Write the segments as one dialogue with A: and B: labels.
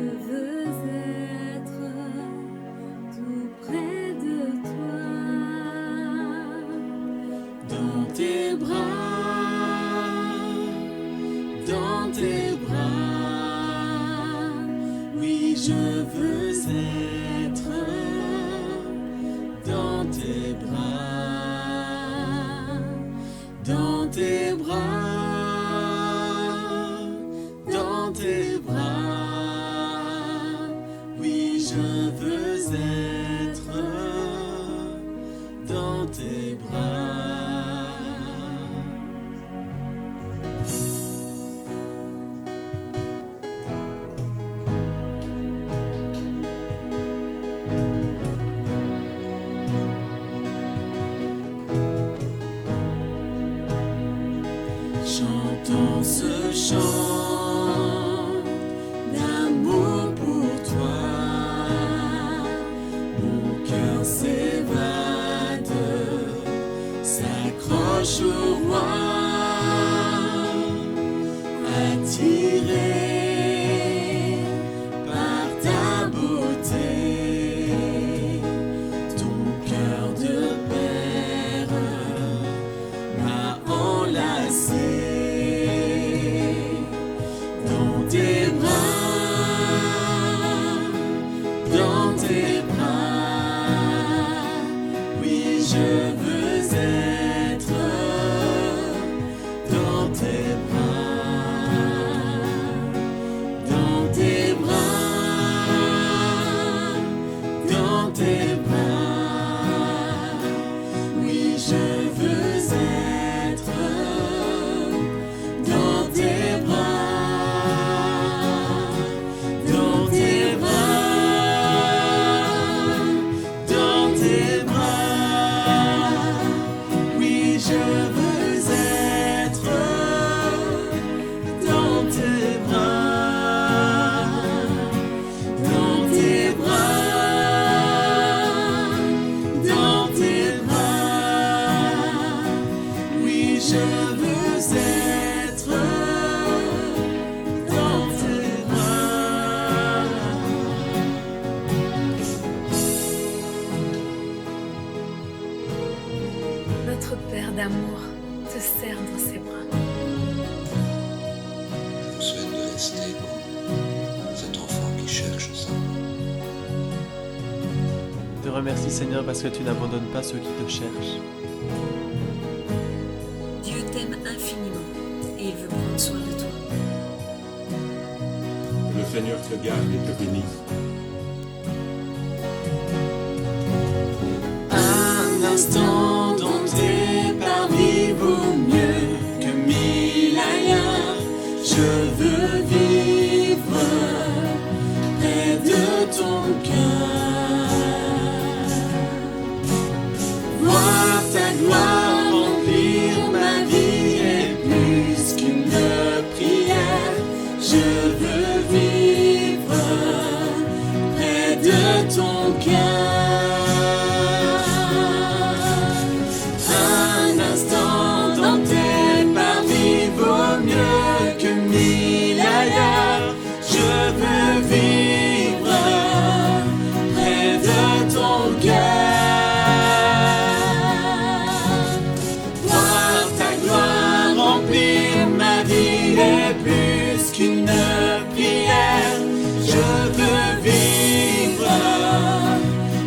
A: veux être tout près de toi, dans tes bras, oui, je veux être dans tes bras, dans tes bras. Dans tes bras, oui, je veux être dans tes bras. Chantons ce chant d'amour pour toi, mon cœur s'évade, s'accroche au roi, attiré par ta beauté, ton cœur de père m'a enlacé. Dans tes bras, oui, je veux être dans tes bras, dans tes bras, dans tes bras, oui, je veux être dans tes bras. Je veux être dans tes bras, dans tes bras, dans tes bras. Oui, je veux être dans tes bras.
B: Notre Père d'amour te serre dans ses bras.
C: Je vous souhaite de rester comme cet enfant qui cherche ça.
D: Je te remercie Seigneur parce que tu n'abandonnes pas ceux qui te cherchent.
B: Dieu t'aime infiniment et il veut prendre soin de toi.
E: Que le Seigneur te garde et te bénisse.
A: Un instant dans tes parvis vaut mieux que 1000 ailleurs. Je veux vivre près de ton cœur, voir ta gloire remplir ma vie et plus qu'une prière. Je veux vivre près de ton cœur. Qu'une prière, je veux vivre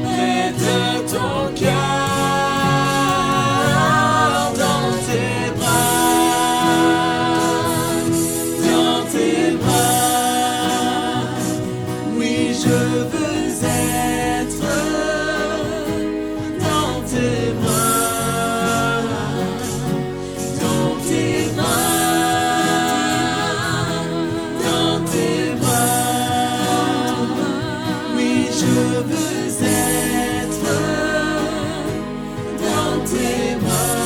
A: près de ton cœur, dans tes bras, oui, je veux être dans tes bras, dans tes bras. Je veux être dans tes bras,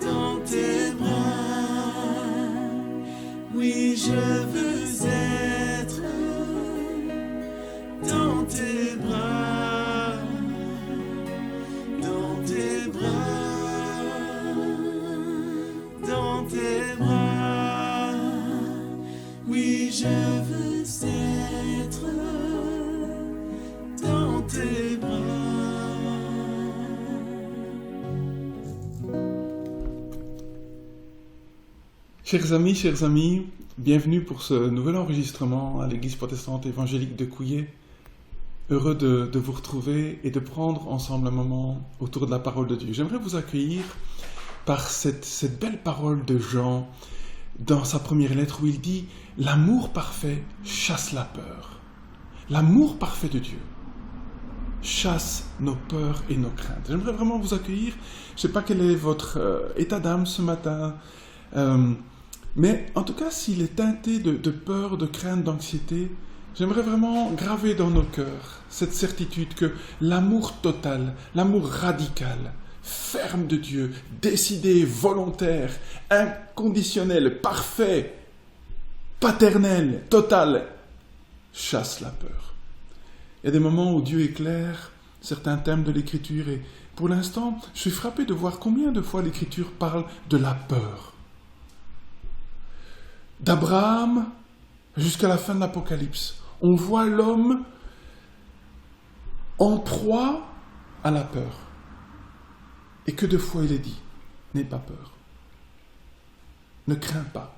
A: dans tes bras, oui, je veux être dans tes bras, dans tes bras, dans tes bras. Oui, je veux être dans tes bras.
F: Chers amis, bienvenue pour ce nouvel enregistrement à l'Église protestante évangélique de Couillet. Heureux de vous retrouver et de prendre ensemble un moment autour de la parole de Dieu. J'aimerais vous accueillir par cette belle parole de Jean dans sa première lettre où il dit « L'amour parfait chasse la peur ». L'amour parfait de Dieu chasse nos peurs et nos craintes. J'aimerais vraiment vous accueillir. Je ne sais pas quel est votre état d'âme ce matin, mais en tout cas, s'il est teinté de peur, de crainte, d'anxiété, j'aimerais vraiment graver dans nos cœurs cette certitude que l'amour total, l'amour radical, ferme de Dieu, décidé, volontaire, inconditionnel, parfait, paternel, total, chasse la peur. Il y a des moments où Dieu éclaire certains thèmes de l'Écriture et pour l'instant, je suis frappé de voir combien de fois l'Écriture parle de la peur. D'Abraham jusqu'à la fin de l'Apocalypse, on voit l'homme en proie à la peur. Et que de fois il est dit, n'aie pas peur, ne crains pas.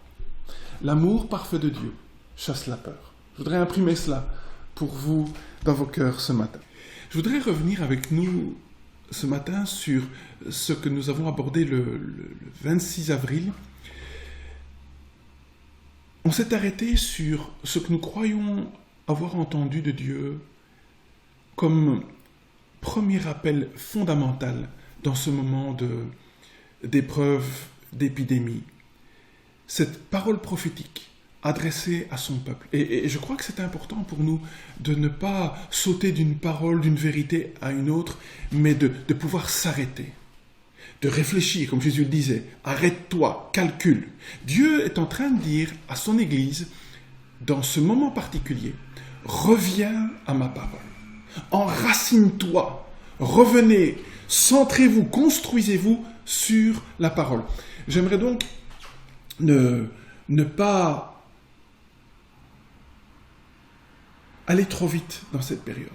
F: L'amour parfait de Dieu chasse la peur. Je voudrais imprimer cela pour vous dans vos cœurs ce matin. Je voudrais revenir avec nous ce matin sur ce que nous avons abordé le 26 avril. On s'est arrêté sur ce que nous croyons avoir entendu de Dieu comme premier appel fondamental dans ce moment d'épreuve, d'épidémie. Cette parole prophétique adressée à son peuple. Et je crois que c'est important pour nous de ne pas sauter d'une parole, d'une vérité à une autre, mais de pouvoir s'arrêter. De réfléchir, comme Jésus le disait, arrête-toi, calcule. Dieu est en train de dire à son Église, dans ce moment particulier, reviens à ma parole, enracine-toi, revenez, centrez-vous, construisez-vous sur la parole. J'aimerais donc ne pas aller trop vite dans cette période.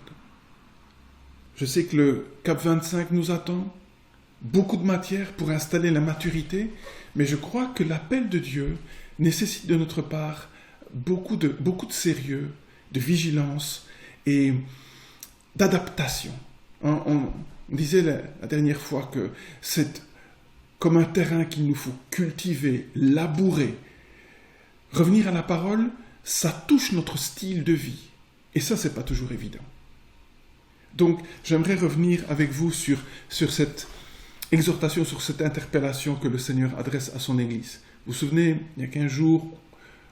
F: Je sais que le Cap 25 nous attend, beaucoup de matière pour installer la maturité, mais je crois que l'appel de Dieu nécessite de notre part beaucoup de sérieux, de vigilance et d'adaptation. On disait la dernière fois que c'est comme un terrain qu'il nous faut cultiver, labourer. Revenir à la parole, ça touche notre style de vie. Et ça, c'est pas toujours évident. Donc, j'aimerais revenir avec vous sur cette exhortation, sur cette interpellation que le Seigneur adresse à son Église. Vous vous souvenez, il y a 15 jours,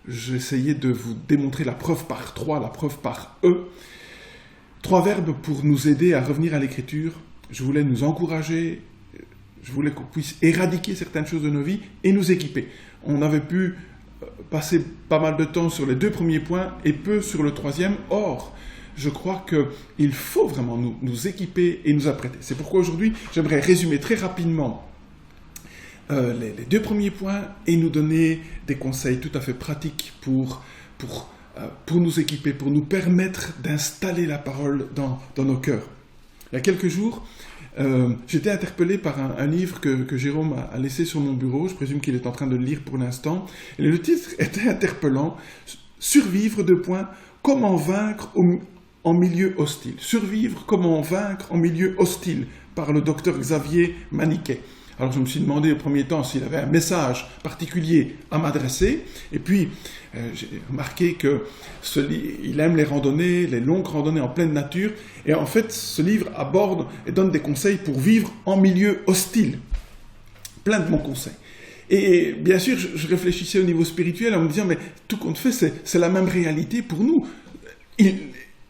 F: j'essayais de vous démontrer la preuve par 3, la preuve par E. 3 verbes pour nous aider à revenir à l'Écriture. Je voulais nous encourager, je voulais qu'on puisse éradiquer certaines choses de nos vies et nous équiper. On avait pu passer pas mal de temps sur les 2 premiers points et peu sur le 3e. Or, je crois qu'il faut vraiment nous équiper et nous apprêter. C'est pourquoi aujourd'hui, j'aimerais résumer très rapidement les 2 premiers points et nous donner des conseils tout à fait pratiques pour nous équiper, pour nous permettre d'installer la parole dans nos cœurs. Il y a quelques jours, j'étais interpellé par un livre que Jérôme a laissé sur mon bureau. Je présume qu'il est en train de le lire pour l'instant. Et le titre était interpellant. Survivre, comment vaincre en milieu hostile. Survivre, comment vaincre en milieu hostile, par le docteur Xavier Maniquet. Alors je me suis demandé au premier temps s'il avait un message particulier à m'adresser, et puis j'ai remarqué qu'il aime les randonnées, les longues randonnées en pleine nature, et en fait ce livre aborde et donne des conseils pour vivre en milieu hostile. Plein de bons conseils. Et bien sûr, je réfléchissais au niveau spirituel en me disant, mais tout compte fait, c'est la même réalité pour nous.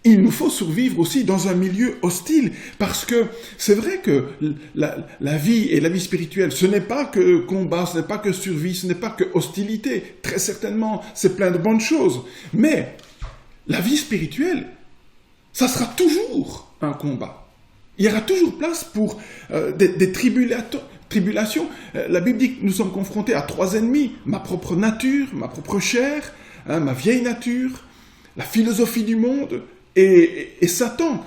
F: Il nous faut survivre aussi dans un milieu hostile, parce que c'est vrai que la vie et la vie spirituelle, ce n'est pas que combat, ce n'est pas que survie, ce n'est pas que hostilité. Très certainement, c'est plein de bonnes choses. Mais la vie spirituelle, ça sera toujours un combat. Il y aura toujours place pour des tribulation. La Bible dit que nous sommes confrontés à 3 ennemis, ma propre nature, ma propre chair, ma vieille nature, la philosophie du monde et Satan,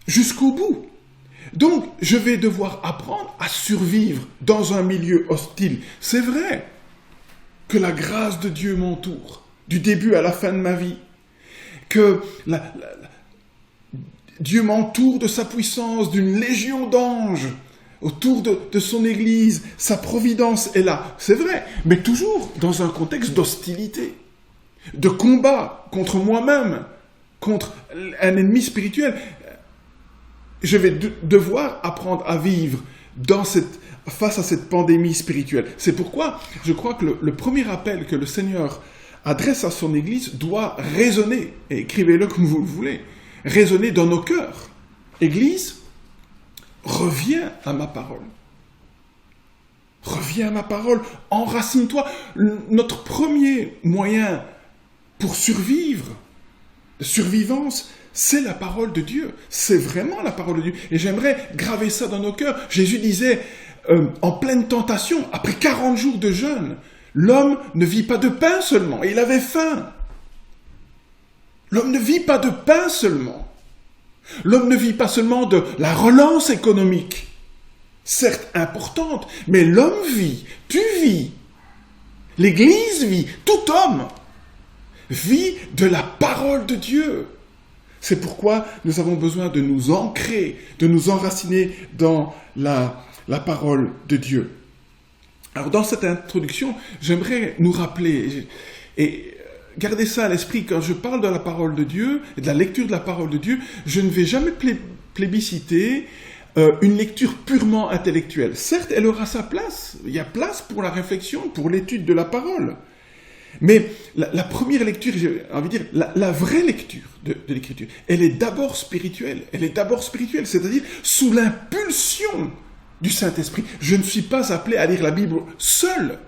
F: jusqu'au bout. Donc, je vais devoir apprendre à survivre dans un milieu hostile. C'est vrai que la grâce de Dieu m'entoure, du début à la fin de ma vie, que Dieu m'entoure de sa puissance, d'une légion d'anges autour de son Église, sa providence est là, c'est vrai, mais toujours dans un contexte d'hostilité, de combat contre moi-même, contre un ennemi spirituel. Je vais devoir apprendre à vivre face à cette pandémie spirituelle. C'est pourquoi je crois que le premier appel que le Seigneur adresse à son Église doit résonner, et écrivez-le comme vous le voulez, résonner dans nos cœurs. Église, reviens à ma parole. Reviens à ma parole, enracine-toi. Notre premier moyen pour survivre, de survivance, c'est la parole de Dieu. C'est vraiment la parole de Dieu. Et j'aimerais graver ça dans nos cœurs. Jésus disait, en pleine tentation, après 40 jours de jeûne, l'homme ne vit pas de pain seulement. Et il avait faim. L'homme ne vit pas de pain seulement. L'homme ne vit pas seulement de la relance économique, certes importante, mais l'homme vit, tu vis, l'Église vit, tout homme vit de la parole de Dieu. C'est pourquoi nous avons besoin de nous ancrer, de nous enraciner dans la parole de Dieu. Alors dans cette introduction, j'aimerais nous rappeler, et gardez ça à l'esprit, quand je parle de la parole de Dieu, et de la lecture de la parole de Dieu, je ne vais jamais plébisciter une lecture purement intellectuelle. Certes, elle aura sa place, il y a place pour la réflexion, pour l'étude de la parole. Mais la première lecture, j'ai envie de dire, la vraie lecture de l'Écriture, elle est d'abord spirituelle. Elle est d'abord spirituelle, c'est-à-dire sous l'impulsion du Saint-Esprit. Je ne suis pas appelé à lire la Bible seul.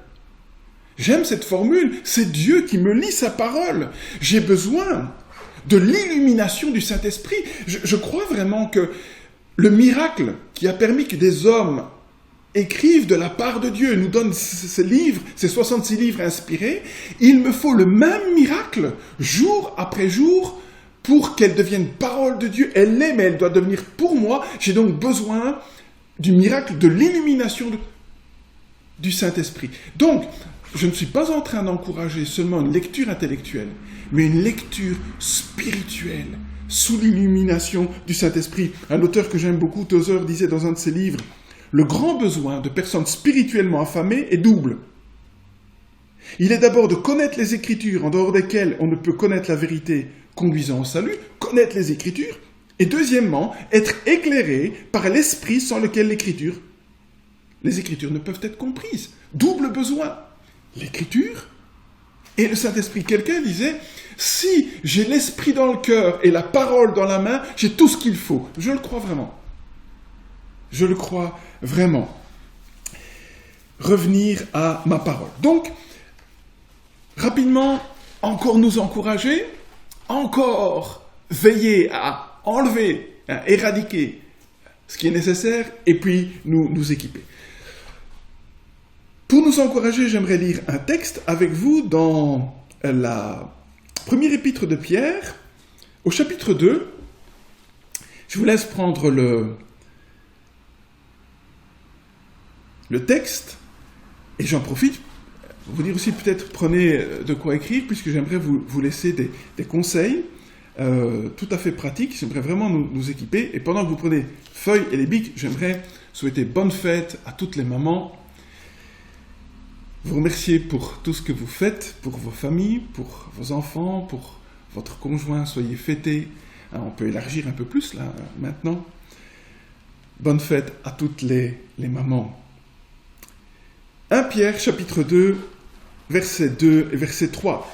F: J'aime cette formule, c'est Dieu qui me lit sa parole. J'ai besoin de l'illumination du Saint-Esprit. Je crois vraiment que le miracle qui a permis que des hommes écrivent de la part de Dieu, nous donnent ces livres, ces 66 livres inspirés, il me faut le même miracle, jour après jour, pour qu'elle devienne parole de Dieu. Elle l'est, mais elle doit devenir pour moi. J'ai donc besoin du miracle de l'illumination du Saint-Esprit. Donc, je ne suis pas en train d'encourager seulement une lecture intellectuelle, mais une lecture spirituelle, sous l'illumination du Saint-Esprit. Un auteur que j'aime beaucoup, Tozer, disait dans un de ses livres, « Le grand besoin de personnes spirituellement affamées est double. Il est d'abord de connaître les Écritures, en dehors desquelles on ne peut connaître la vérité conduisant au salut, connaître les Écritures, et deuxièmement, être éclairé par l'Esprit sans lequel les Écritures ne peuvent être comprises. Double besoin. L'Écriture et le Saint-Esprit. Quelqu'un disait, si j'ai l'Esprit dans le cœur et la parole dans la main, j'ai tout ce qu'il faut. Je le crois vraiment. Je le crois vraiment. Revenir à ma parole. Donc, rapidement, encore nous encourager, encore veiller à enlever, à éradiquer ce qui est nécessaire, et puis nous équiper. Pour nous encourager, j'aimerais lire un texte avec vous dans la première épître de Pierre, au chapitre 2. Je vous laisse prendre le texte, et j'en profite pour vous dire aussi, peut-être prenez de quoi écrire, puisque j'aimerais vous laisser des conseils tout à fait pratiques. J'aimerais vraiment nous équiper, et pendant que vous prenez feuilles et les bics, j'aimerais souhaiter bonne fête à toutes les mamans, vous remercier pour tout ce que vous faites, pour vos familles, pour vos enfants, pour votre conjoint, soyez fêtés. On peut élargir un peu plus là, maintenant. Bonne fête à toutes les mamans. 1 Pierre, chapitre 2, verset 2 et verset 3.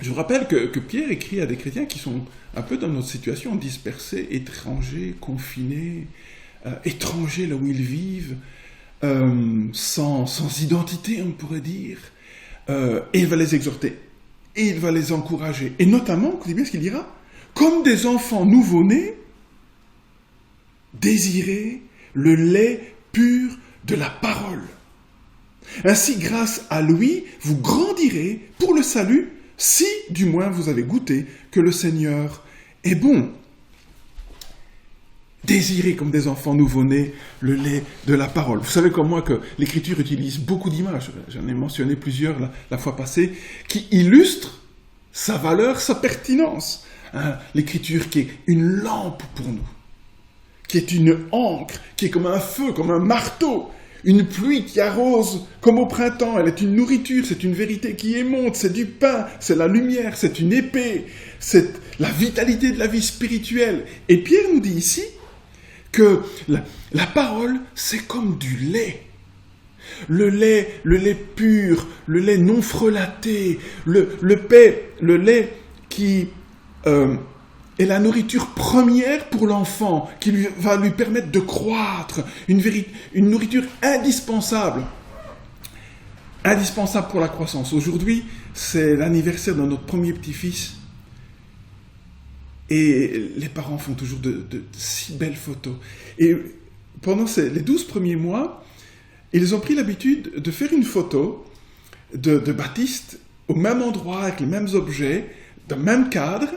F: Je vous rappelle que Pierre écrit à des chrétiens qui sont un peu dans notre situation, dispersés, étrangers, confinés, étrangers là où ils vivent, sans identité, on pourrait dire, et il va les exhorter, et il va les encourager, et notamment, écoutez bien ce qu'il dira, comme des enfants nouveau-nés, désirez le lait pur de la parole. Ainsi, grâce à lui, vous grandirez pour le salut, si du moins vous avez goûté que le Seigneur est bon. Désirez comme des enfants nouveau-nés le lait de la parole. Vous savez comme moi que l'Écriture utilise beaucoup d'images, j'en ai mentionné plusieurs la fois passée, qui illustrent sa valeur, sa pertinence. L'Écriture qui est une lampe pour nous, qui est une encre, qui est comme un feu, comme un marteau, une pluie qui arrose comme au printemps. Elle est une nourriture, c'est une vérité qui émonte, c'est du pain, c'est la lumière, c'est une épée, c'est la vitalité de la vie spirituelle. Et Pierre nous dit ici que la parole, c'est comme du lait. Le lait pur, le lait non frelaté, le lait qui est la nourriture première pour l'enfant, qui va lui permettre de croître, une nourriture indispensable pour la croissance. Aujourd'hui, c'est l'anniversaire de notre premier petit-fils, et les parents font toujours de si belles photos. Et pendant les 12 premiers mois, ils ont pris l'habitude de faire une photo de Baptiste au même endroit, avec les mêmes objets, dans le même cadre,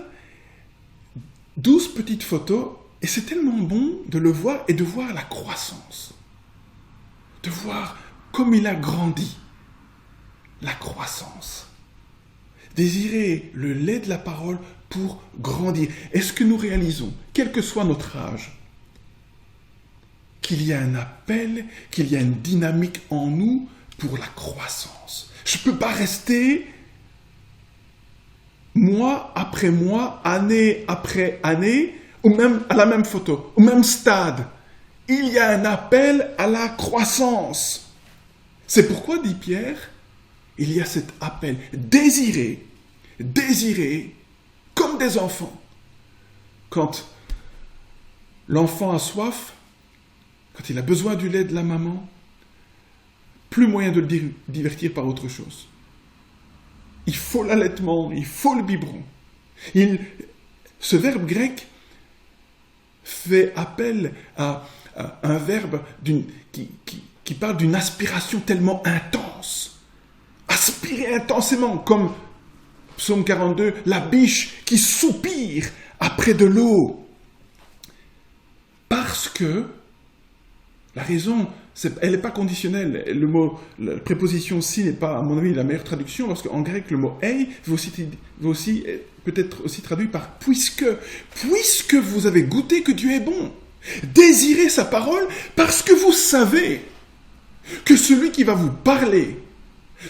F: 12 petites photos, et c'est tellement bon de le voir et de voir la croissance, de voir comme il a grandi, la croissance. Désirer le lait de la parole pour grandir. Est-ce que nous réalisons, quel que soit notre âge, qu'il y a un appel, qu'il y a une dynamique en nous pour la croissance? Je ne peux pas rester mois après mois, année après année, ou même à la même photo, au même stade. Il y a un appel à la croissance. C'est pourquoi, dit Pierre, il y a cet appel. Désirer comme des enfants. Quand l'enfant a soif, quand il a besoin du lait de la maman, plus moyen de le divertir par autre chose. Il faut l'allaitement, il faut le biberon. Ce verbe grec fait appel à un verbe qui parle d'une aspiration tellement intense. Aspirer intensément, comme Psaume 42, la biche qui soupire après de l'eau. Parce que la raison, elle n'est pas conditionnelle. La préposition si n'est pas, à mon avis, la meilleure traduction, parce qu'en grec, le mot ei veut aussi peut-être aussi traduit par puisque vous avez goûté que Dieu est bon. Désirez sa parole parce que vous savez que celui qui va vous parler,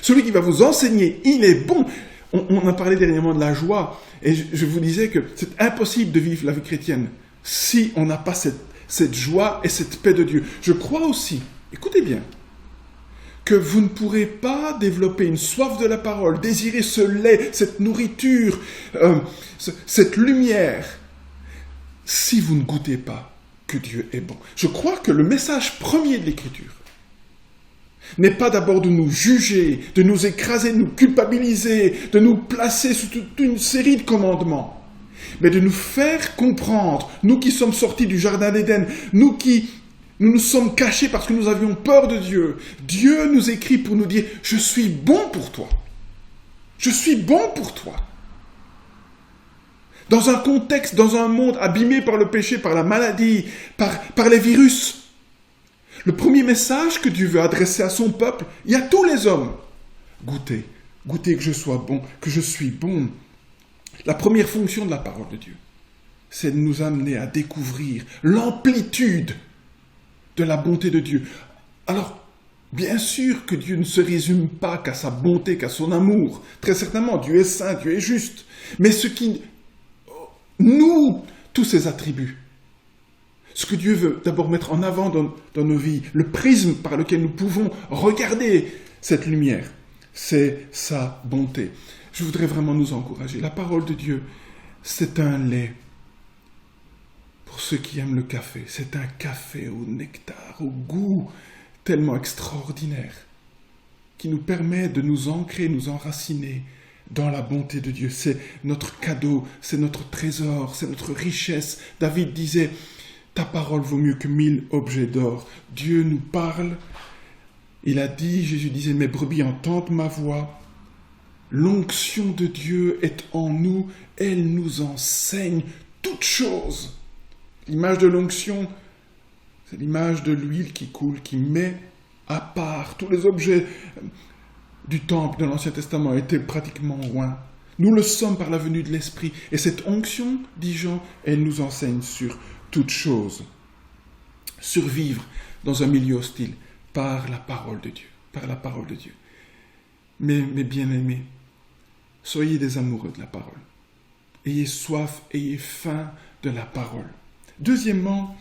F: celui qui va vous enseigner, il est bon. On a parlé dernièrement de la joie, et je vous disais que c'est impossible de vivre la vie chrétienne si on n'a pas cette joie et cette paix de Dieu. Je crois aussi, écoutez bien, que vous ne pourrez pas développer une soif de la parole, désirer ce lait, cette nourriture, cette lumière, si vous ne goûtez pas que Dieu est bon. Je crois que le message premier de l'Écriture n'est pas d'abord de nous juger, de nous écraser, de nous culpabiliser, de nous placer sous toute une série de commandements, mais de nous faire comprendre, nous qui sommes sortis du jardin d'Éden, nous nous sommes cachés parce que nous avions peur de Dieu. Dieu nous écrit pour nous dire « Je suis bon pour toi. Je suis bon pour toi. » Dans un contexte, dans un monde abîmé par le péché, par la maladie, par les virus, le premier message que Dieu veut adresser à son peuple, il y a tous les hommes. Goûtez que je sois bon, que je suis bon. La première fonction de la parole de Dieu, c'est de nous amener à découvrir l'amplitude de la bonté de Dieu. Alors, bien sûr que Dieu ne se résume pas qu'à sa bonté, qu'à son amour. Très certainement, Dieu est saint, Dieu est juste. Mais ce qui nous, tous ses attributs, ce que Dieu veut d'abord mettre en avant dans nos vies, le prisme par lequel nous pouvons regarder cette lumière, c'est sa bonté. Je voudrais vraiment nous encourager. La parole de Dieu, c'est un lait. Pour ceux qui aiment le café, c'est un café au nectar, au goût tellement extraordinaire, qui nous permet de nous ancrer, nous enraciner dans la bonté de Dieu. C'est notre cadeau, c'est notre trésor, c'est notre richesse. David disait, ta parole vaut mieux que 1000 objets d'or. Dieu nous parle Il a dit, Jésus disait, mes brebis entendent ma voix. L'onction de Dieu est en nous, elle nous enseigne toutes choses. L'image de l'onction, c'est l'image de l'huile qui coule, qui met à part. Tous les objets du temple de l'Ancien Testament étaient pratiquement loin. Nous le sommes par la venue de l'Esprit. Et cette onction, dit Jean, elle nous enseigne sur toutes choses. Survivre dans un milieu hostile par la parole de Dieu. Par la parole de Dieu. Mes bien-aimés, soyez des amoureux de la parole. Ayez soif, ayez faim de la parole. Deuxièmement,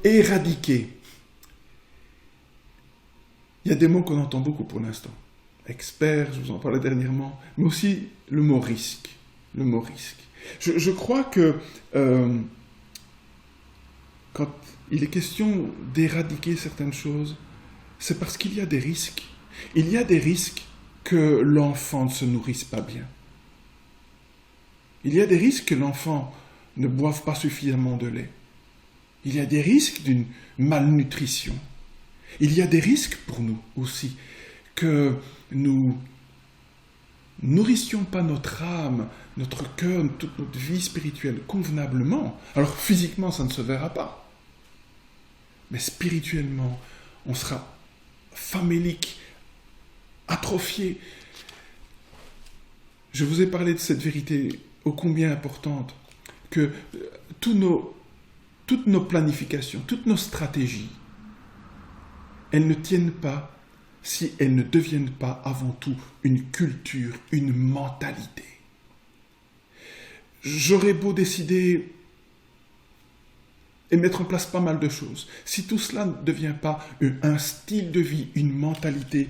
F: éradiquer. Il y a des mots qu'on entend beaucoup pour l'instant. Expert, je vous en parlais dernièrement, mais aussi le mot risque. Le mot risque. Je crois que quand il est question d'éradiquer certaines choses, c'est parce qu'il y a des risques. Il y a des risques que l'enfant ne se nourrisse pas bien. Il y a des risques que l'enfant ne boive pas suffisamment de lait. Il y a des risques d'une malnutrition. Il y a des risques pour nous aussi que nous nourrissions pas notre âme, notre cœur, toute notre vie spirituelle convenablement. Alors physiquement, ça ne se verra pas. Mais spirituellement, on sera famélique, atrophié. Je vous ai parlé de cette vérité ô combien importante que toutes nos planifications, toutes nos stratégies, elles ne tiennent pas si elles ne deviennent pas avant tout une culture, une mentalité. J'aurais beau décider et mettre en place pas mal de choses. Si tout cela ne devient pas un style de vie, une mentalité,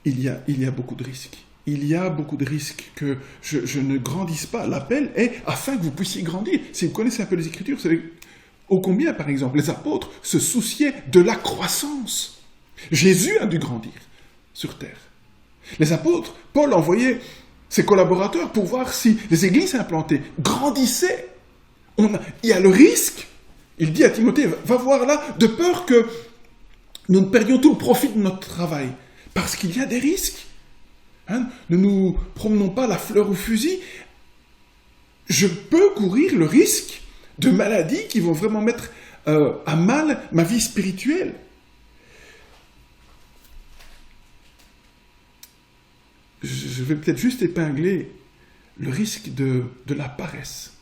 F: il y a beaucoup de risques. Il y a beaucoup de risques que je ne grandisse pas. L'appel est afin que vous puissiez grandir. Si vous connaissez un peu les Écritures, vous savez ô combien, par exemple, les apôtres se souciaient de la croissance. Jésus a dû grandir sur terre. Les apôtres, Paul envoyait ses collaborateurs pour voir si les églises implantées grandissaient. Il y a le risque. Il dit à Timothée, va voir là, de peur que nous ne perdions tout le profit de notre travail. Parce qu'il y a des risques. Ne nous promenons pas la fleur au fusil. Je peux courir le risque de maladies qui vont vraiment mettre à mal ma vie spirituelle. Je vais peut-être juste épingler le risque de la paresse.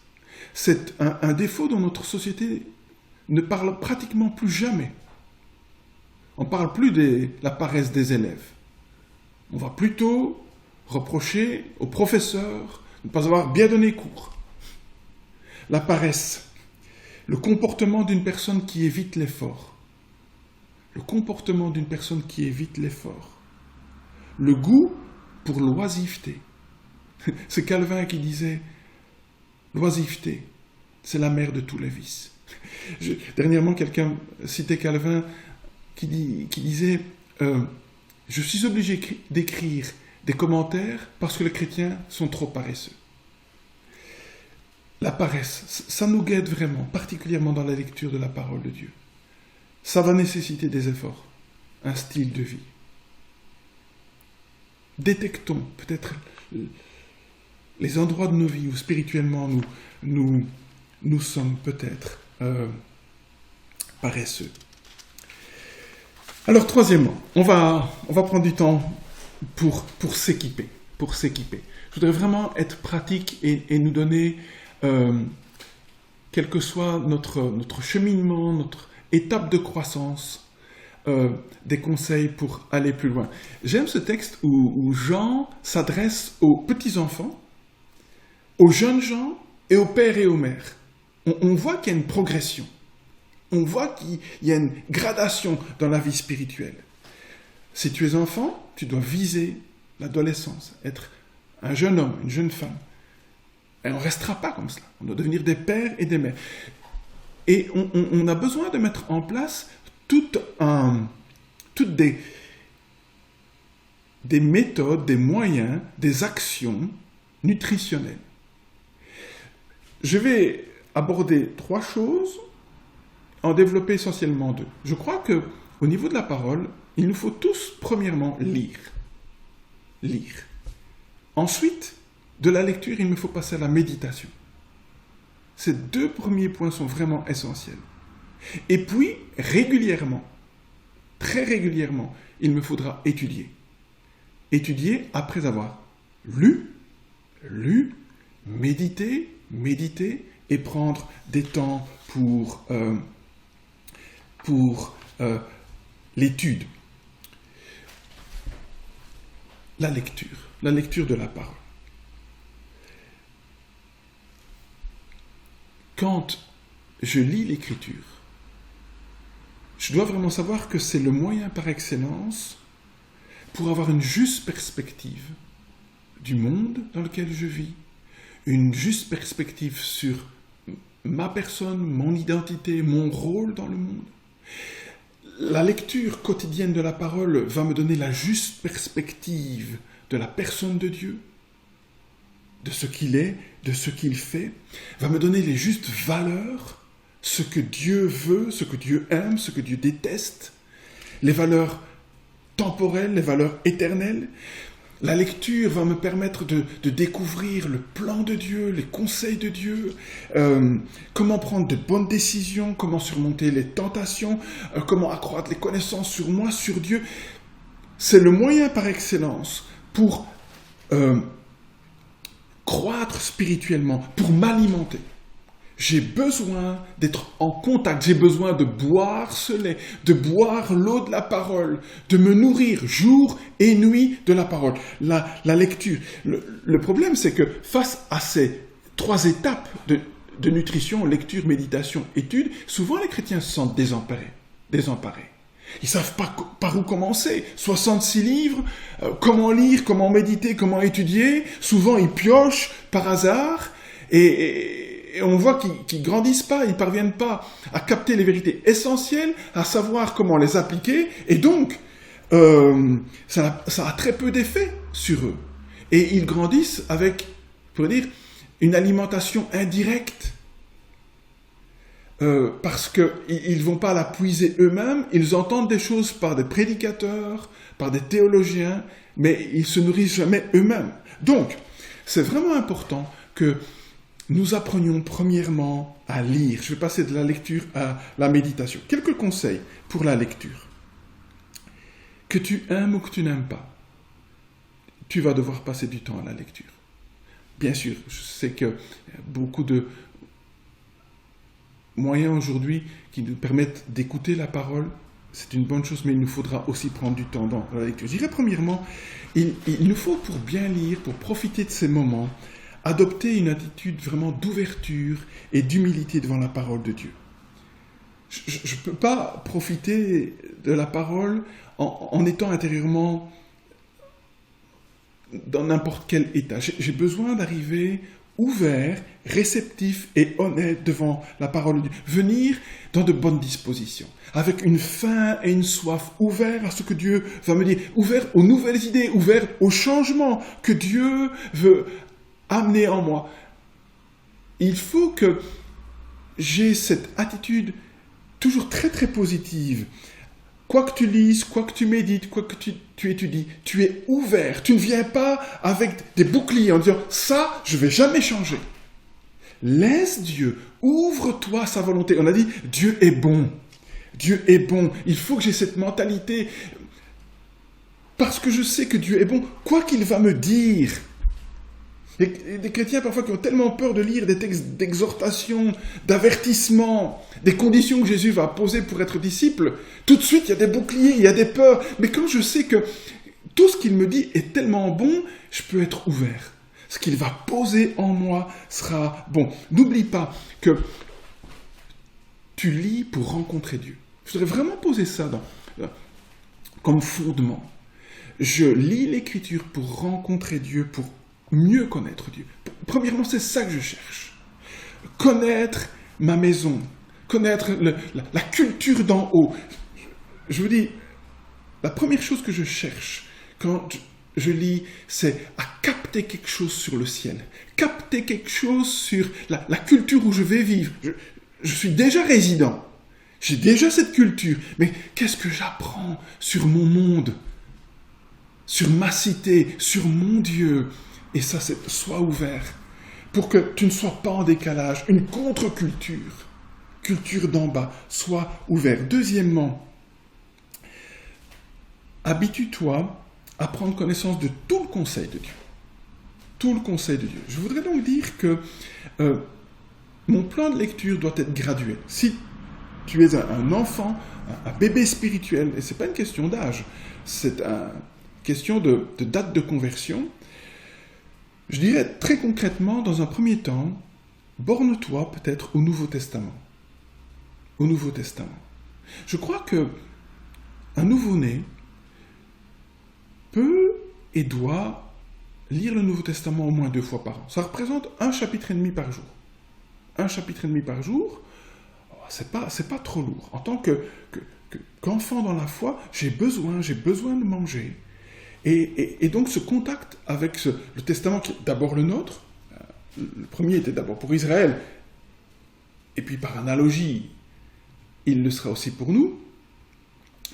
F: C'est un défaut dont notre société ne parle pratiquement plus jamais. On ne parle plus de la paresse des élèves. On va plutôt reprocher aux professeurs de ne pas avoir bien donné cours. La paresse, le comportement d'une personne qui évite l'effort. Le comportement d'une personne qui évite l'effort. Le goût pour l'oisiveté. C'est Calvin qui disait « L'oisiveté, c'est la mère de tous les vices ». Dernièrement, quelqu'un citait Calvin qui disait je suis obligé d'écrire des commentaires parce que les chrétiens sont trop paresseux. La paresse, ça nous guette vraiment, particulièrement dans la lecture de la parole de Dieu. Ça va nécessiter des efforts, un style de vie. Détectons peut-être les endroits de nos vies où spirituellement nous sommes peut-être paresseux. Alors troisièmement, on va prendre du temps pour s'équiper. Je voudrais vraiment être pratique et nous donner, quel que soit notre cheminement, notre étape de croissance, des conseils pour aller plus loin. J'aime ce texte où Jean s'adresse aux petits-enfants, aux jeunes gens et aux pères et aux mères. On voit qu'il y a une progression. On voit qu'il y a une gradation dans la vie spirituelle. Si tu es enfant, tu dois viser l'adolescence, être un jeune homme, une jeune femme. Et on ne restera pas comme cela. On doit devenir des pères et des mères. Et on a besoin de mettre en place toutes des méthodes, des moyens, des actions nutritionnelles. Je vais aborder 3 choses en développer essentiellement deux. Je crois que au niveau de la parole, il nous faut tous, premièrement, lire. Lire. Ensuite, de la lecture, il me faut passer à la méditation. Ces deux premiers points sont vraiment essentiels. Et puis, régulièrement, très régulièrement, il me faudra étudier. Étudier après avoir lu, méditer et prendre des temps pour l'étude. La lecture de la parole. Quand je lis l'Écriture, je dois vraiment savoir que c'est le moyen par excellence pour avoir une juste perspective du monde dans lequel je vis, une juste perspective sur ma personne, mon identité, mon rôle dans le monde. La lecture quotidienne de la parole va me donner la juste perspective de la personne de Dieu, de ce qu'il est, de ce qu'il fait, va me donner les justes valeurs, ce que Dieu veut, ce que Dieu aime, ce que Dieu déteste, les valeurs temporelles, les valeurs éternelles. La lecture va me permettre de découvrir le plan de Dieu, les conseils de Dieu, comment prendre de bonnes décisions, comment surmonter les tentations, comment accroître les connaissances sur moi, sur Dieu. C'est le moyen par excellence pour croître spirituellement, pour m'alimenter. J'ai besoin d'être en contact, j'ai besoin de boire ce lait, de boire l'eau de la parole, de me nourrir jour et nuit de la parole. La lecture. Le problème, c'est que face à ces trois étapes de nutrition, lecture, méditation, étude, souvent les chrétiens se sentent désemparés. Ils ne savent pas par où commencer. 66 livres, comment lire, comment méditer, comment étudier. Souvent, ils piochent par hasard et on voit qu'ils ne grandissent pas, ils ne parviennent pas à capter les vérités essentielles, à savoir comment les appliquer. Et donc, ça a très peu d'effet sur eux. Et ils grandissent avec, pour dire, une alimentation indirecte. Parce qu'ils ne vont pas la puiser eux-mêmes, ils entendent des choses par des prédicateurs, par des théologiens, mais ils ne se nourrissent jamais eux-mêmes. Donc, c'est vraiment important que nous apprenions premièrement à lire. Je vais passer de la lecture à la méditation. Quelques conseils pour la lecture. Que tu aimes ou que tu n'aimes pas, tu vas devoir passer du temps à la lecture. Bien sûr, je sais qu'il y a beaucoup de moyens aujourd'hui qui nous permettent d'écouter la parole. C'est une bonne chose, mais il nous faudra aussi prendre du temps dans la lecture. Je dirais premièrement, il nous faut pour bien lire, pour profiter de ces moments, adopter une attitude vraiment d'ouverture et d'humilité devant la parole de Dieu. Je ne peux pas profiter de la parole en étant intérieurement dans n'importe quel état. J'ai besoin d'arriver ouvert, réceptif et honnête devant la parole de Dieu. Venir dans de bonnes dispositions, avec une faim et une soif, ouvert à ce que Dieu va me dire, ouvert aux nouvelles idées, ouvert aux changements que Dieu veut amener en moi. Il faut que j'ai cette attitude toujours très très positive. Quoi que tu lises, quoi que tu médites, quoi que tu étudies, tu es ouvert. Tu ne viens pas avec des boucliers en disant « ça, je ne vais jamais changer ». Laisse Dieu, ouvre-toi à sa volonté. On a dit « Dieu est bon ». Dieu est bon. Il faut que j'ai cette mentalité parce que je sais que Dieu est bon, quoi qu'il va me dire. Des chrétiens parfois qui ont tellement peur de lire des textes d'exhortation, d'avertissement, des conditions que Jésus va poser pour être disciple, tout de suite il y a des boucliers, il y a des peurs. Mais quand je sais que tout ce qu'il me dit est tellement bon, je peux être ouvert. Ce qu'il va poser en moi sera bon. N'oublie pas que tu lis pour rencontrer Dieu. Je voudrais vraiment poser ça comme fondement. Je lis l'Écriture pour rencontrer Dieu, pour mieux connaître Dieu. Premièrement, c'est ça que je cherche. Connaître ma maison, connaître la culture d'en haut. Je vous dis, la première chose que je cherche quand je lis, c'est à capter quelque chose sur le ciel, capter quelque chose sur la culture où je vais vivre. Je suis déjà résident. J'ai déjà cette culture, mais qu'est-ce que j'apprends sur mon monde, sur ma cité, sur mon Dieu? Et ça, sois ouvert pour que tu ne sois pas en décalage, une contre-culture, culture d'en bas, sois ouvert. Deuxièmement, habitue-toi à prendre connaissance de tout le conseil de Dieu. Tout le conseil de Dieu. Je voudrais donc dire que mon plan de lecture doit être graduel. Si tu es un enfant, un bébé spirituel, et ce n'est pas une question d'âge, c'est une question de date de conversion, je dirais très concrètement, dans un premier temps, borne-toi peut-être au Nouveau Testament. Au Nouveau Testament. Je crois que un nouveau-né peut et doit lire le Nouveau Testament au moins 2 fois par an. Ça représente 1 chapitre et demi par jour. 1 chapitre et demi par jour, c'est pas trop lourd. En tant qu'enfant dans la foi, j'ai besoin de manger. Et donc ce contact avec le Testament qui est d'abord le nôtre, le premier était d'abord pour Israël, et puis par analogie, il le sera aussi pour nous,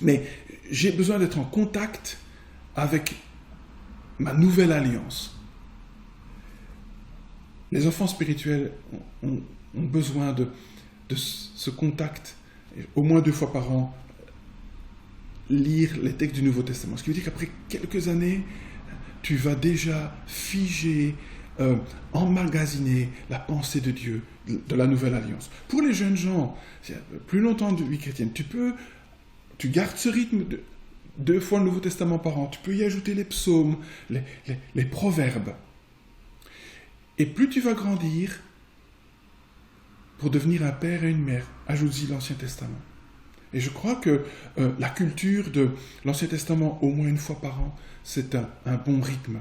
F: mais j'ai besoin d'être en contact avec ma nouvelle alliance. Les enfants spirituels ont besoin de ce contact, au moins 2 fois par an, lire les textes du Nouveau Testament. Ce qui veut dire qu'après quelques années, tu vas déjà figer, emmagasiner la pensée de Dieu, de la Nouvelle Alliance. Pour les jeunes gens, plus longtemps de vie chrétienne, tu gardes ce rythme de 2 fois le Nouveau Testament par an. Tu peux y ajouter les psaumes, les proverbes. Et plus tu vas grandir, pour devenir un père et une mère, ajoute-y l'Ancien Testament. Et je crois que la culture de l'Ancien Testament, au moins 1 fois par an, c'est un bon rythme.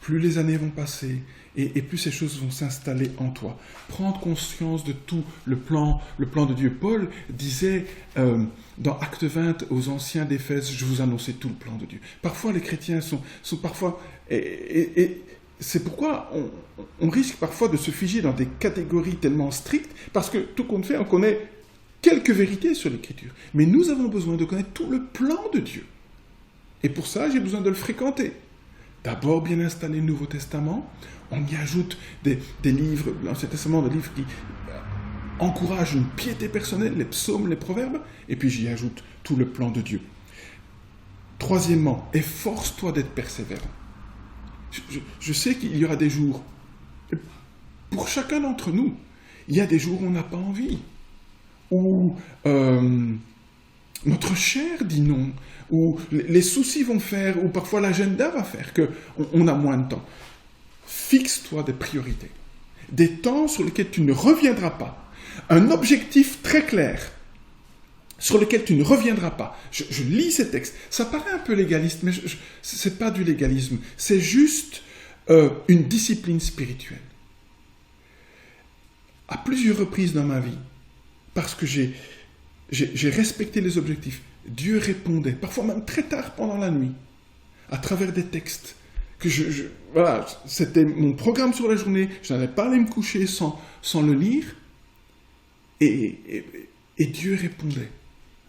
F: Plus les années vont passer, et plus ces choses vont s'installer en toi. Prendre conscience de tout le plan de Dieu. Paul disait dans Acte 20 aux anciens d'Éphèse, je vous annonçais tout le plan de Dieu. Parfois les chrétiens sont parfois... Et c'est pourquoi on risque parfois de se figer dans des catégories tellement strictes, parce que tout compte fait, on connaît quelques vérités sur l'Écriture. Mais nous avons besoin de connaître tout le plan de Dieu. Et pour ça, j'ai besoin de le fréquenter. D'abord, bien installer le Nouveau Testament. On y ajoute des livres, l'Ancien Testament, des livres qui encouragent une piété personnelle, les psaumes, les proverbes. Et puis j'y ajoute tout le plan de Dieu. Troisièmement, efforce-toi d'être persévérant. Je sais qu'il y aura des jours, pour chacun d'entre nous, il y a des jours où on n'a pas envie, où notre chair dit non, où les soucis vont faire, où parfois l'agenda va faire qu'on a moins de temps. Fixe-toi des priorités, des temps sur lesquels tu ne reviendras pas, un objectif très clair sur lequel tu ne reviendras pas. Je lis ces textes, ça paraît un peu légaliste, mais ce n'est pas du légalisme, c'est juste une discipline spirituelle. À plusieurs reprises dans ma vie, parce que j'ai respecté les objectifs, Dieu répondait, parfois même très tard pendant la nuit, à travers des textes, que voilà, c'était mon programme sur la journée, je n'allais pas aller me coucher sans le lire, et Dieu répondait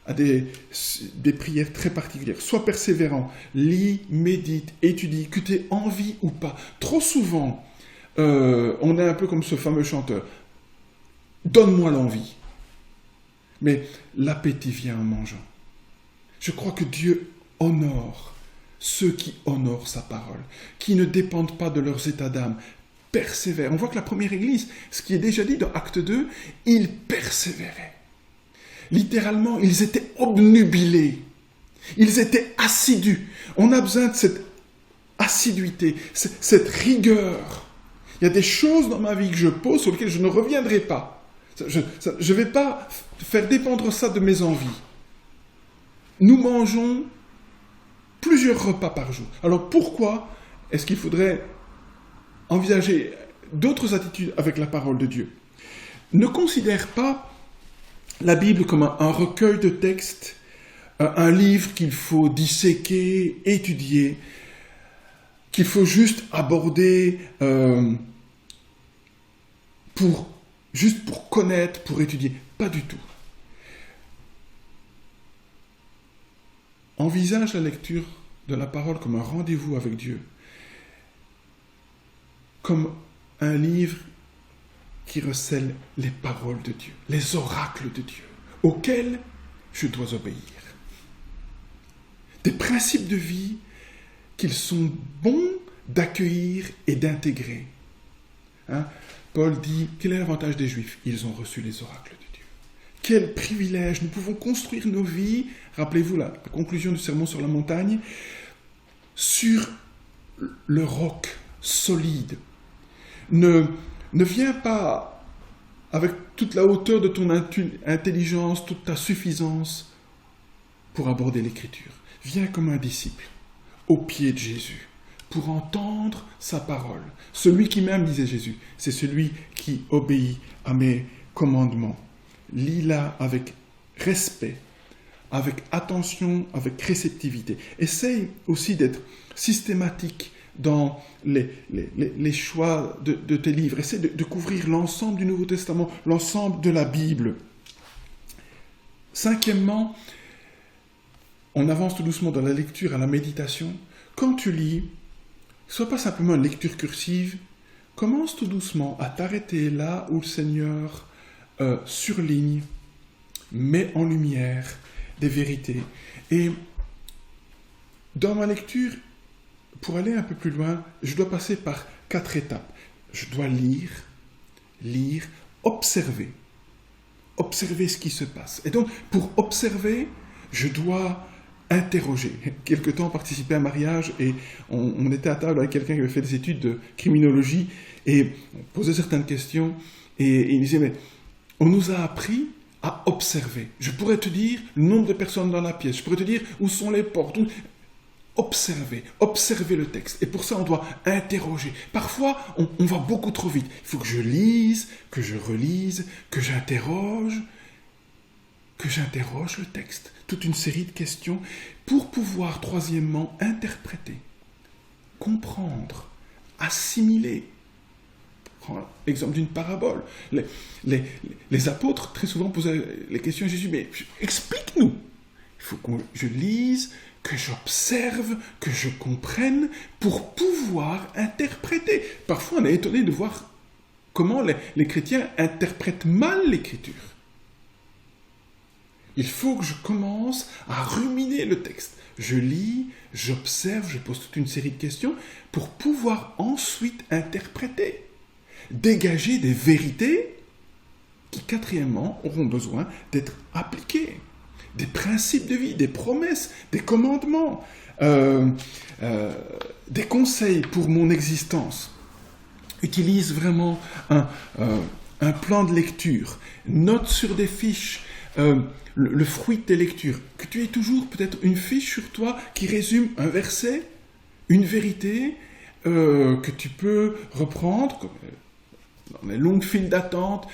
F: à des prières très particulières. Sois persévérant, lis, médite, étudie, que tu aies envie ou pas. Trop souvent, on est un peu comme ce fameux chanteur. Donne-moi l'envie. Mais l'appétit vient en mangeant. Je crois que Dieu honore ceux qui honorent sa parole, qui ne dépendent pas de leurs états d'âme, persévèrent. On voit que la première église, ce qui est déjà dit dans Acte 2, ils persévéraient. Littéralement, ils étaient obnubilés. Ils étaient assidus. On a besoin de cette assiduité, cette rigueur. Il y a des choses dans ma vie que je pose sur lesquelles je ne reviendrai pas. Je ne vais pas faire dépendre ça de mes envies. Nous mangeons plusieurs repas par jour. Alors pourquoi est-ce qu'il faudrait envisager d'autres attitudes avec la parole de Dieu? Ne considère pas la Bible comme un recueil de textes, un livre qu'il faut disséquer, étudier, qu'il faut juste aborder juste pour connaître, pour étudier. Pas du tout. envisage la lecture de la parole comme un rendez-vous avec Dieu, comme un livre qui recèle les paroles de Dieu, les oracles de Dieu, auxquels je dois obéir. Des principes de vie qu'ils sont bons d'accueillir et d'intégrer. Paul dit, quel est l'avantage des Juifs? Ils ont reçu les oracles de Dieu. Quel privilège! Nous pouvons construire nos vies, rappelez-vous la conclusion du sermon sur la montagne, sur le roc solide. Ne viens pas avec toute la hauteur de ton intelligence, toute ta suffisance pour aborder l'Écriture. Viens comme un disciple, au pied de Jésus, pour entendre sa parole. Celui qui m'aime, disait Jésus, c'est celui qui obéit à mes commandements. Lis-la avec respect, avec attention, avec réceptivité. Essaye aussi d'être systématique dans les choix de tes livres. Essaie de couvrir l'ensemble du Nouveau Testament, l'ensemble de la Bible. Cinquièmement, on avance tout doucement dans la lecture, à la méditation. Quand tu lis, sois pas simplement une lecture cursive, commence tout doucement à t'arrêter là où le Seigneur surligne, met en lumière des vérités. Et dans ma lecture, pour aller un peu plus loin, je dois passer par 4 étapes. Je dois lire, observer ce qui se passe. Et donc, pour observer, je dois interroger. Quelque temps, on participait à un mariage et on était à table avec quelqu'un qui avait fait des études de criminologie et on posait certaines questions et il disait, mais on nous a appris à observer. Je pourrais te dire le nombre de personnes dans la pièce, je pourrais te dire où sont les portes. Observer le texte. Et pour ça, on doit interroger. Parfois, on va beaucoup trop vite. Il faut que je lise, que je relise, que j'interroge le texte. Toute une série de questions pour pouvoir, troisièmement, interpréter, comprendre, assimiler. Prends l'exemple d'une parabole. Les apôtres, très souvent, posaient les questions à Jésus, mais explique-nous. Il faut que je lise, que j'observe, que je comprenne, pour pouvoir interpréter. Parfois, on est étonné de voir comment les chrétiens interprètent mal l'Écriture. Il faut que je commence à ruminer le texte. Je lis, j'observe, je pose toute une série de questions pour pouvoir ensuite interpréter, dégager des vérités qui, quatrièmement, auront besoin d'être appliquées. Des principes de vie, des promesses, des commandements, des conseils pour mon existence. Utilise vraiment un plan de lecture, note sur des fiches le fruit de tes lectures, que tu aies toujours peut-être une fiche sur toi qui résume un verset, une vérité que tu peux reprendre dans les longues files d'attente.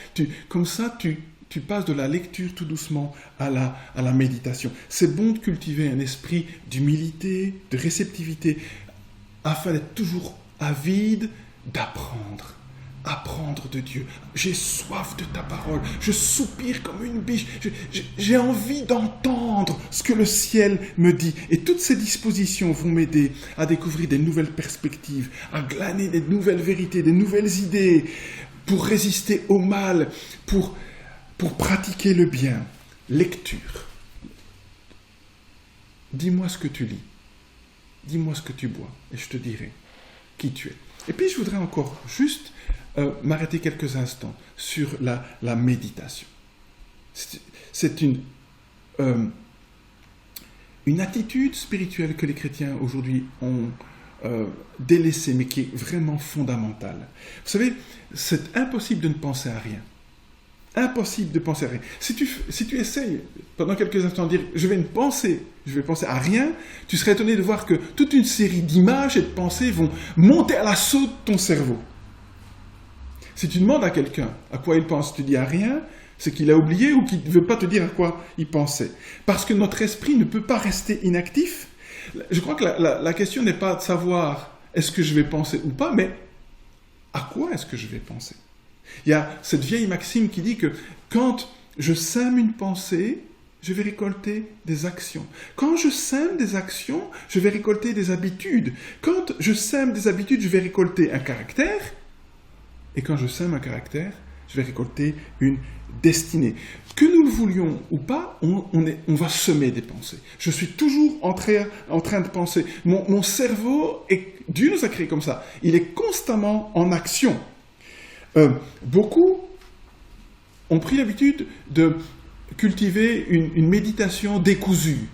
F: Comme ça, tu passes de la lecture tout doucement à la méditation. C'est bon de cultiver un esprit d'humilité, de réceptivité, afin d'être toujours avide d'apprendre de Dieu. J'ai soif de ta parole, je soupire comme une biche, j'ai envie d'entendre ce que le ciel me dit. Et toutes ces dispositions vont m'aider à découvrir des nouvelles perspectives, à glaner des nouvelles vérités, des nouvelles idées, pour résister au mal, pour pratiquer le bien. Lecture. Dis-moi ce que tu lis. Dis-moi ce que tu bois. Et je te dirai qui tu es. Et puis je voudrais encore juste m'arrêter quelques instants sur la méditation. C'est une attitude spirituelle que les chrétiens aujourd'hui ont délaissée, mais qui est vraiment fondamentale. Vous savez, c'est impossible de ne penser à rien. Impossible de penser à rien. Si tu essayes pendant quelques instants de dire je vais penser à rien, tu serais étonné de voir que toute une série d'images et de pensées vont monter à l'assaut de ton cerveau. Si tu demandes à quelqu'un à quoi il pense, tu dis à rien, c'est qu'il a oublié ou qu'il ne veut pas te dire à quoi il pensait. Parce que notre esprit ne peut pas rester inactif. Je crois que la question n'est pas de savoir est-ce que je vais penser ou pas, mais à quoi est-ce que je vais penser? Il y a cette vieille maxime qui dit que quand je sème une pensée, je vais récolter des actions. Quand je sème des actions, je vais récolter des habitudes. Quand je sème des habitudes, je vais récolter un caractère. Et quand je sème un caractère, je vais récolter une destinée. Que nous le voulions ou pas, on va semer des pensées. Je suis toujours en train de penser. Mon cerveau, Dieu nous a créés comme ça, il est constamment en action. Beaucoup ont pris l'habitude de cultiver une méditation décousue.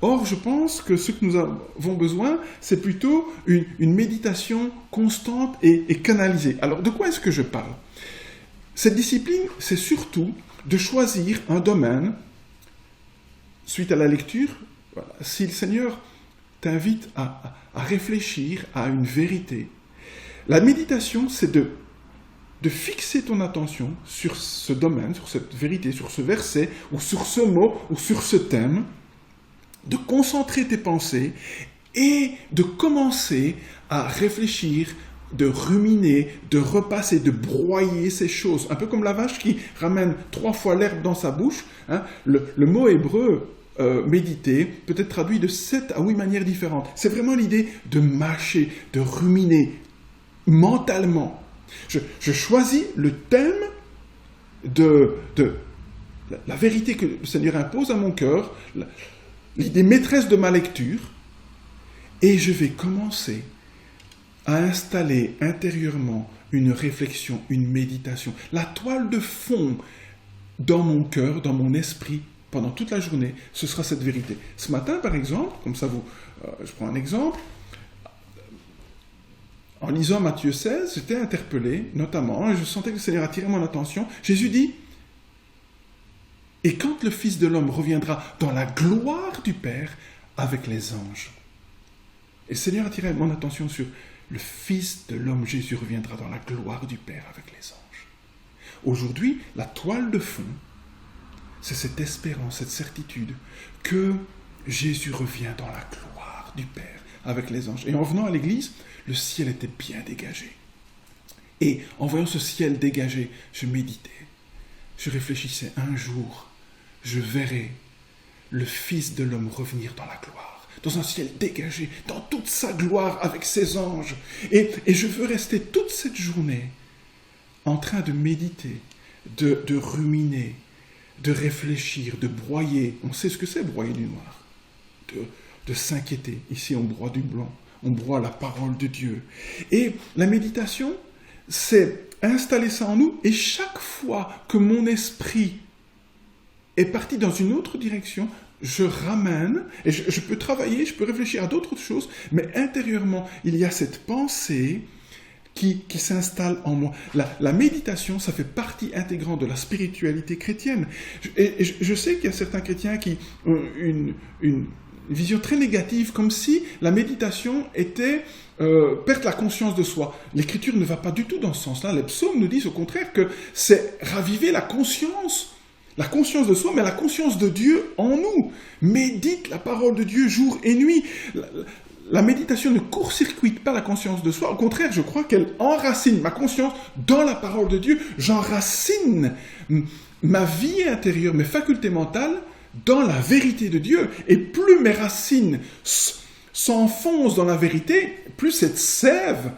F: Or, je pense que ce que nous avons besoin, c'est plutôt une méditation constante et canalisée. Alors, de quoi est-ce que je parle ? Cette discipline, c'est surtout de choisir un domaine, suite à la lecture, voilà, si le Seigneur t'invite à réfléchir à une vérité. La méditation, c'est de fixer ton attention sur ce domaine, sur cette vérité, sur ce verset, ou sur ce mot, ou sur ce thème, de concentrer tes pensées et de commencer à réfléchir, de ruminer, de repasser, de broyer ces choses. Un peu comme la vache qui ramène 3 fois l'herbe dans sa bouche. Hein. Le mot hébreu méditer peut être traduit de 7 à 8 manières différentes. C'est vraiment l'idée de mâcher, de ruminer mentalement. Je choisis le thème de la vérité que le Seigneur impose à mon cœur, l'idée maîtresse de ma lecture, et je vais commencer à installer intérieurement une réflexion, une méditation. La toile de fond dans mon cœur, dans mon esprit, pendant toute la journée, ce sera cette vérité. Ce matin, par exemple, comme ça je prends un exemple, en lisant Matthieu 16, j'étais interpellé, notamment, et je sentais que le Seigneur attirait mon attention. Jésus dit, « Et quand le Fils de l'homme reviendra dans la gloire du Père avec les anges. » Et le Seigneur attirait mon attention sur le Fils de l'homme, Jésus reviendra dans la gloire du Père avec les anges. Aujourd'hui, la toile de fond, c'est cette espérance, cette certitude que Jésus revient dans la gloire du Père avec les anges. Et en venant à l'église, le ciel était bien dégagé. Et en voyant ce ciel dégagé, je méditais. Je réfléchissais, un jour, je verrai le Fils de l'homme revenir dans la gloire, dans un ciel dégagé, dans toute sa gloire avec ses anges. Et je veux rester toute cette journée en train de méditer, de ruminer, de réfléchir, de broyer. On sait ce que c'est, broyer du noir. De s'inquiéter. Ici, on broie du blanc. On broie la parole de Dieu. Et la méditation, c'est installer ça en nous. Et chaque fois que mon esprit est parti dans une autre direction, je ramène, et je peux travailler, je peux réfléchir à d'autres choses, mais intérieurement, il y a cette pensée qui s'installe en moi. La méditation, ça fait partie intégrante de la spiritualité chrétienne. Et je sais qu'il y a certains chrétiens qui ont une vision très négative, comme si la méditation était perdre la conscience de soi. L'Écriture ne va pas du tout dans ce sens-là. Les psaumes nous disent au contraire que c'est raviver la conscience de soi, mais la conscience de Dieu en nous. Médite la parole de Dieu jour et nuit. La méditation ne court-circuite pas la conscience de soi. Au contraire, je crois qu'elle enracine ma conscience dans la parole de Dieu. J'enracine ma vie intérieure, mes facultés mentales dans la vérité de Dieu. Et plus mes racines s'enfoncent dans la vérité, plus cette sève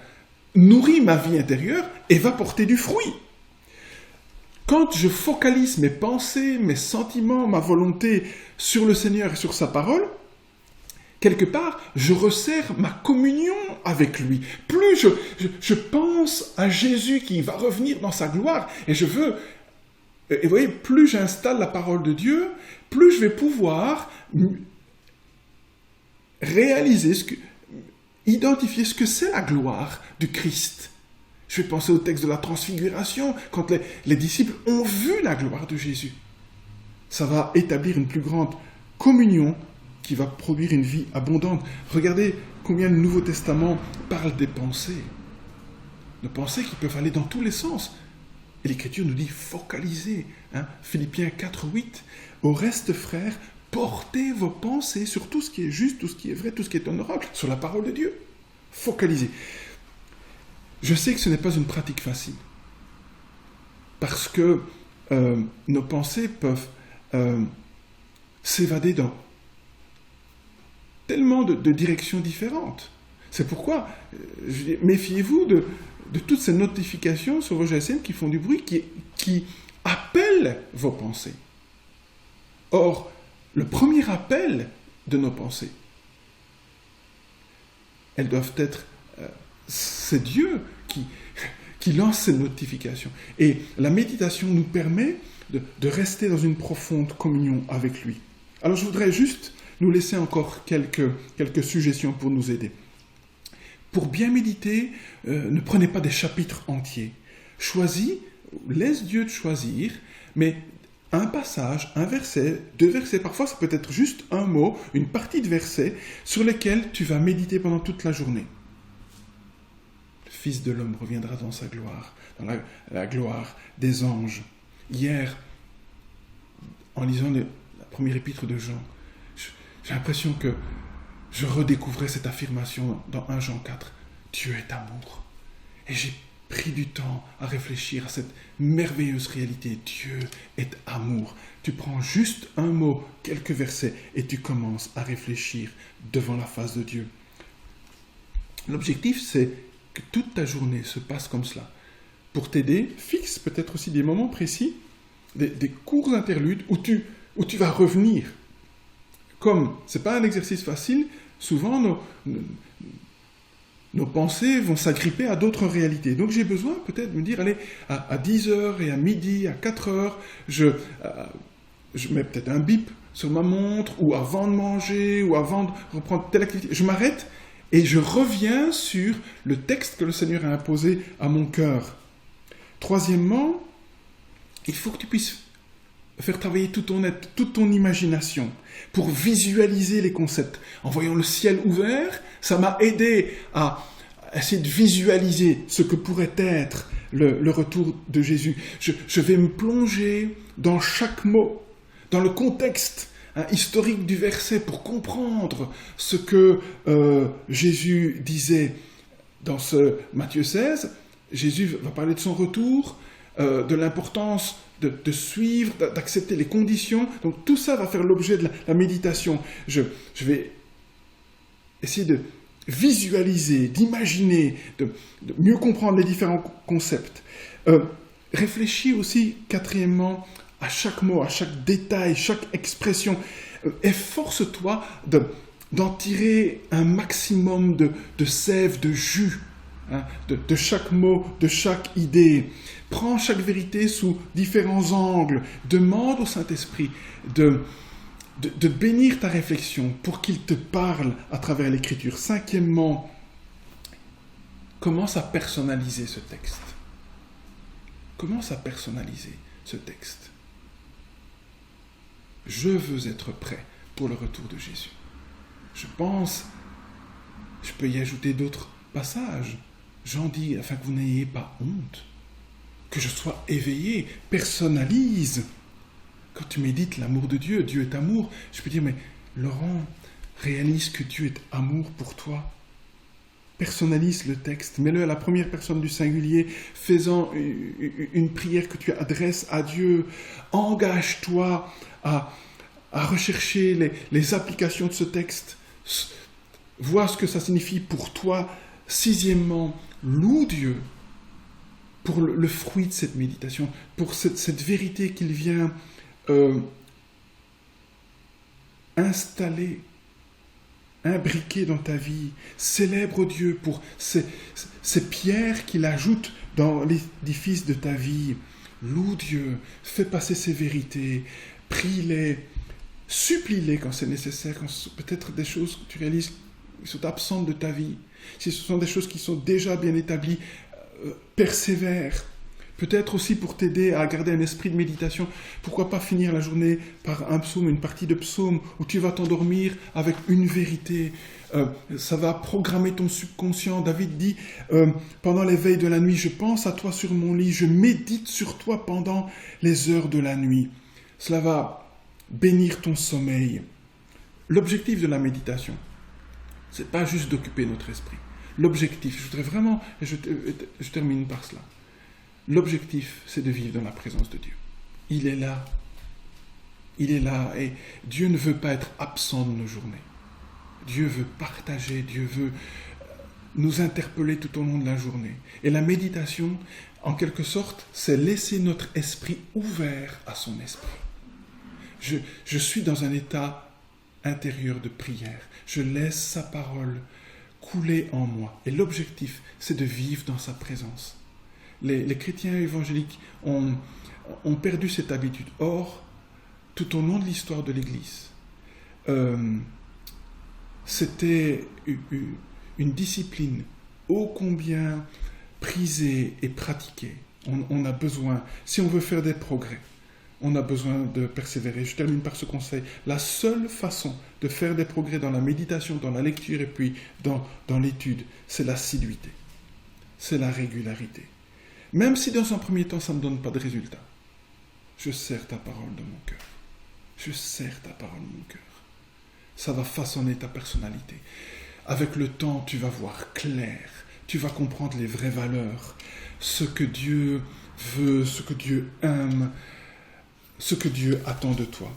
F: nourrit ma vie intérieure et va porter du fruit. Quand je focalise mes pensées, mes sentiments, ma volonté sur le Seigneur et sur sa parole, quelque part, je resserre ma communion avec lui. Plus je pense à Jésus qui va revenir dans sa gloire, et je veux... Et vous voyez, plus j'installe la parole de Dieu, plus je vais pouvoir réaliser, identifier ce que c'est la gloire du Christ. Je vais penser au texte de la transfiguration, quand les disciples ont vu la gloire de Jésus. Ça va établir une plus grande communion qui va produire une vie abondante. Regardez combien le Nouveau Testament parle des pensées. De pensées qui peuvent aller dans tous les sens. Et l'Écriture nous dit focaliser. Philippiens 4:8. Au reste, frères, portez vos pensées sur tout ce qui est juste, tout ce qui est vrai, tout ce qui est honorable, sur la parole de Dieu. Focaliser. Je sais que ce n'est pas une pratique facile. Parce que nos pensées peuvent s'évader dans tellement de directions différentes. C'est pourquoi, méfiez-vous de toutes ces notifications sur vos GSM qui font du bruit, qui appellent vos pensées. Or, le premier appel de nos pensées, elles doivent être... c'est Dieu qui lance ces notifications. Et la méditation nous permet de rester dans une profonde communion avec lui. Alors je voudrais juste nous laisser encore quelques suggestions pour nous aider. Pour bien méditer, ne prenez pas des chapitres entiers. Laisse Dieu te choisir, mais un passage, un verset, 2 versets, parfois ça peut être juste un mot, une partie de verset, sur lesquels tu vas méditer pendant toute la journée. Le Fils de l'homme reviendra dans sa gloire, dans la gloire des anges. Hier, en lisant la première épître de Jean, j'ai l'impression que je redécouvrais cette affirmation dans 1 Jean 4. Dieu est amour. Et j'ai pris du temps à réfléchir à cette merveilleuse réalité. Dieu est amour. Tu prends juste un mot, quelques versets, et tu commences à réfléchir devant la face de Dieu. L'objectif, c'est que toute ta journée se passe comme cela. Pour t'aider, fixe peut-être aussi des moments précis, des courts interludes où tu vas revenir. Comme ce n'est pas un exercice facile, souvent nos pensées vont s'agripper à d'autres réalités. Donc j'ai besoin peut-être de me dire, allez, à 10h et à midi, à 4h, je mets peut-être un bip sur ma montre, ou avant de manger, ou avant de reprendre telle activité. Je m'arrête et je reviens sur le texte que le Seigneur a imposé à mon cœur. Troisièmement, il faut que tu puisses faire travailler toute ton imagination pour visualiser les concepts. En voyant le ciel ouvert, ça m'a aidé à essayer de visualiser ce que pourrait être le retour de Jésus. Je vais me plonger dans chaque mot, dans le contexte historique du verset pour comprendre ce que Jésus disait dans ce Matthieu 16. Jésus va parler de son retour, de l'importance de suivre, d'accepter les conditions. Donc tout ça va faire l'objet de la méditation. Je vais essayer de visualiser, d'imaginer, de mieux comprendre les différents concepts. Réfléchis aussi, quatrièmement, à chaque mot, à chaque détail, chaque expression. Efforce-toi d'en tirer un maximum de sève, de jus, de chaque mot, de chaque idée. Prends chaque vérité sous différents angles. Demande au Saint-Esprit de bénir ta réflexion pour qu'il te parle à travers l'Écriture. Cinquièmement, commence à personnaliser ce texte. Commence à personnaliser ce texte. Je veux être prêt pour le retour de Jésus. Je peux y ajouter d'autres passages. Jean dit, afin que vous n'ayez pas honte, que je sois éveillé, personnalise. Quand tu médites l'amour de Dieu, Dieu est amour, je peux dire, mais Laurent, réalise que Dieu est amour pour toi. Personnalise le texte, mets-le à la première personne du singulier, fais-en une prière que tu adresses à Dieu. Engage-toi à rechercher les applications de ce texte. Vois ce que ça signifie pour toi. Sixièmement, loue Dieu pour le fruit de cette méditation, pour cette vérité qu'il vient installer, imbriquer dans ta vie. Célèbre Dieu pour ces pierres qu'il ajoute dans l'édifice de ta vie. Loue Dieu, fais passer ses vérités, prie-les, supplie-les quand c'est nécessaire, quand peut-être des choses que tu réalises qui sont absentes de ta vie. Si ce sont des choses qui sont déjà bien établies, persévère. Peut-être aussi pour t'aider à garder un esprit de méditation, pourquoi pas finir la journée par un psaume, une partie de psaume, où tu vas t'endormir avec une vérité. Ça va programmer ton subconscient. David dit, pendant les veilles de la nuit, je pense à toi sur mon lit, je médite sur toi pendant les heures de la nuit. Cela va bénir ton sommeil. L'objectif de la méditation, c'est pas juste d'occuper notre esprit. L'objectif, je voudrais vraiment, et je termine par cela, l'objectif, c'est de vivre dans la présence de Dieu. Il est là. Il est là et Dieu ne veut pas être absent de nos journées. Dieu veut partager, Dieu veut nous interpeller tout au long de la journée. Et la méditation, en quelque sorte, c'est laisser notre esprit ouvert à son esprit. Je suis dans un état intérieur de prière. Je laisse sa parole couler en moi. Et l'objectif, c'est de vivre dans sa présence. Les chrétiens évangéliques ont perdu cette habitude. Or, tout au long de l'histoire de l'Église, c'était une discipline ô combien prisée et pratiquée. On a besoin, si on veut faire des progrès, on a besoin de persévérer. Je termine par ce conseil. La seule façon de faire des progrès dans la méditation, dans la lecture et puis dans l'étude, c'est l'assiduité. C'est la régularité. Même si dans un premier temps, ça ne me donne pas de résultat. Je serre ta parole dans mon cœur. Je serre ta parole dans mon cœur. Ça va façonner ta personnalité. Avec le temps, tu vas voir clair. Tu vas comprendre les vraies valeurs. Ce que Dieu veut, ce que Dieu aime, ce que Dieu attend de toi.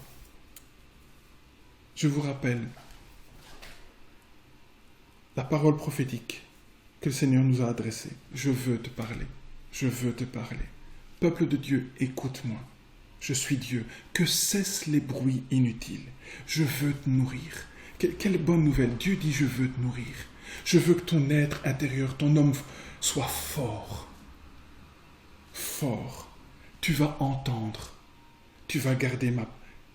F: Je vous rappelle la parole prophétique que le Seigneur nous a adressée. Je veux te parler. Je veux te parler. Peuple de Dieu, écoute-moi. Je suis Dieu. Que cessent les bruits inutiles. Je veux te nourrir. Quelle bonne nouvelle. Dieu dit, je veux te nourrir. Je veux que ton être intérieur, ton homme, soit fort. Fort. Tu vas entendre. Tu vas garder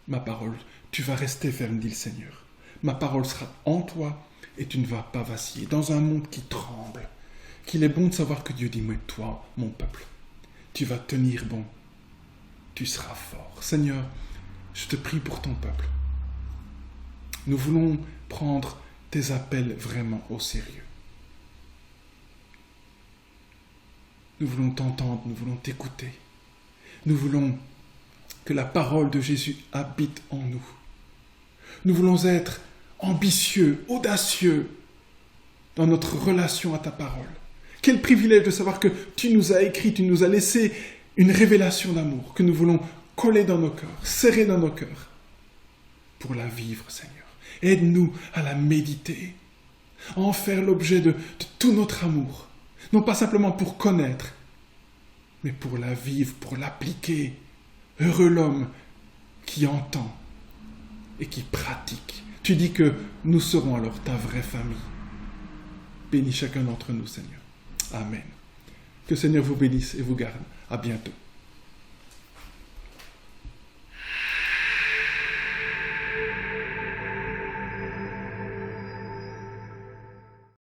F: ma parole. Tu vas rester ferme, dit le Seigneur. Ma parole sera en toi et tu ne vas pas vaciller. Dans un monde qui tremble, qu'il est bon de savoir que Dieu dit, mais toi, mon peuple, tu vas tenir bon. Tu seras fort. Seigneur, je te prie pour ton peuple. Nous voulons prendre tes appels vraiment au sérieux. Nous voulons t'entendre, nous voulons t'écouter. Nous voulons que la parole de Jésus habite en nous. Nous voulons être ambitieux, audacieux dans notre relation à ta parole. Quel privilège de savoir que tu nous as écrit, tu nous as laissé une révélation d'amour que nous voulons coller dans nos cœurs, serrer dans nos cœurs pour la vivre, Seigneur. Aide-nous à la méditer, à en faire l'objet de tout notre amour, non pas simplement pour connaître, mais pour la vivre, pour l'appliquer. Heureux l'homme qui entend et qui pratique. Tu dis que nous serons alors ta vraie famille. Bénis chacun d'entre nous, Seigneur. Amen. Que le Seigneur vous bénisse et vous garde. À bientôt.